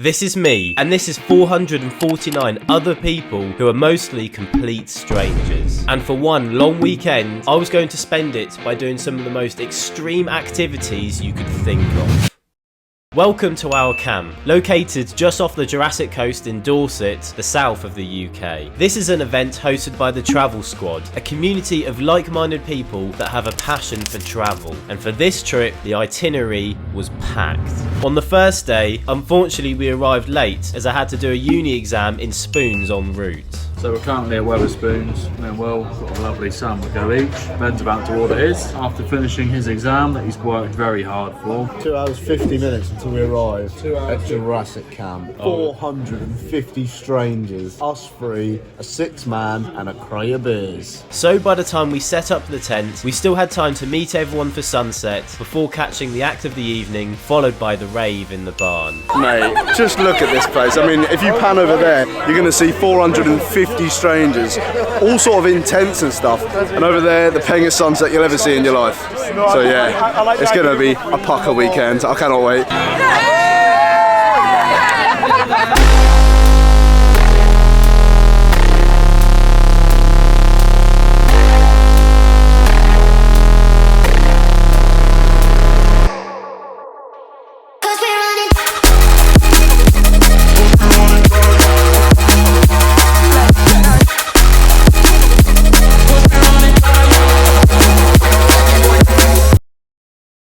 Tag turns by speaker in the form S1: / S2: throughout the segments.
S1: This is me, and this is 449 other people who are mostly complete strangers. And for one long weekend, I was going to spend it by doing some of the most extreme activities you could think of. Welcome to our camp, located just off the Jurassic Coast in Dorset, the south of the UK. This is an event hosted by the Travel Squad, a community of like-minded people that have a passion for travel. And for this trip, the itinerary was packed. On the first day, unfortunately we arrived late as I had to do a uni exam in spoons en route.
S2: So we're currently at Wetherspoons, and then Will got a lovely sandwich each. Ben's about to order his after finishing his exam that he's worked very hard for.
S3: 2 hours 50 minutes until we arrive at Jurassic Camp. 450 strangers, us three, a 6-man and a crate of beers.
S1: So by the time we set up the tent, we still had time to meet everyone for sunset before catching the act of the evening, followed by the rave in the barn.
S4: Mate, just look at this place. I mean, if you pan over there, you're going to see 450 strangers, all sort of intense and stuff. And over there, the pengest sunset you'll ever see in your life. So yeah, it's going to be a pucker weekend. I cannot wait.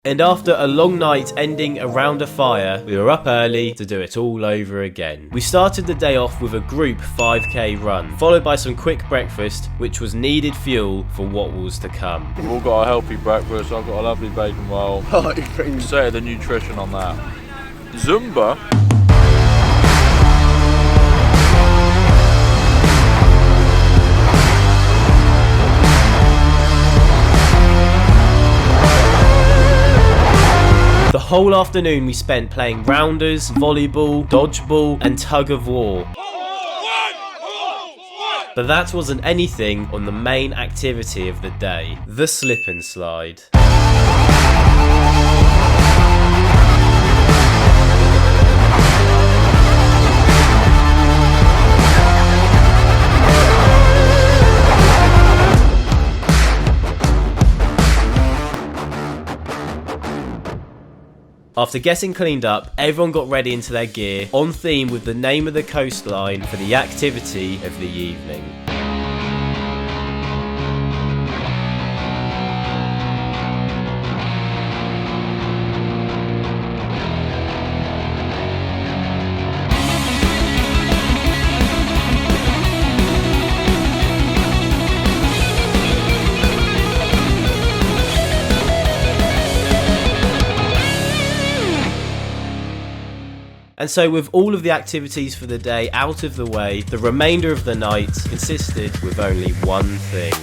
S1: And after a long night ending around a fire, we were up early to do it all over again. We started the day off with a group 5k run, followed by some quick breakfast, which was needed fuel for what was to come.
S2: We've all got a healthy breakfast. I've got a lovely bacon roll. Say the nutrition on that. Zumba.
S1: The whole afternoon we spent playing rounders, volleyball, dodgeball and tug of war. But that wasn't anything on the main activity of the day, the slip and slide. After getting cleaned up, everyone got ready into their gear, on theme with the name of the coastline for the activity of the evening. And so with all of the activities for the day out of the way, the remainder of the night consisted with only one thing.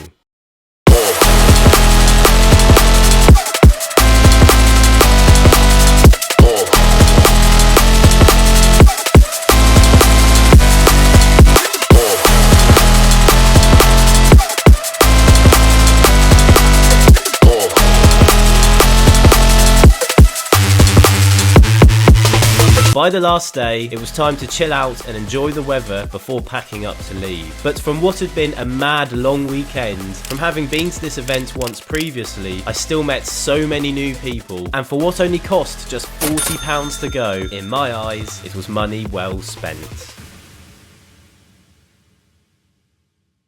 S1: By the last day, it was time to chill out and enjoy the weather before packing up to leave. But from what had been a mad long weekend, from having been to this event once previously, I still met so many new people, and for what only cost just £40 to go, in my eyes, it was money well spent.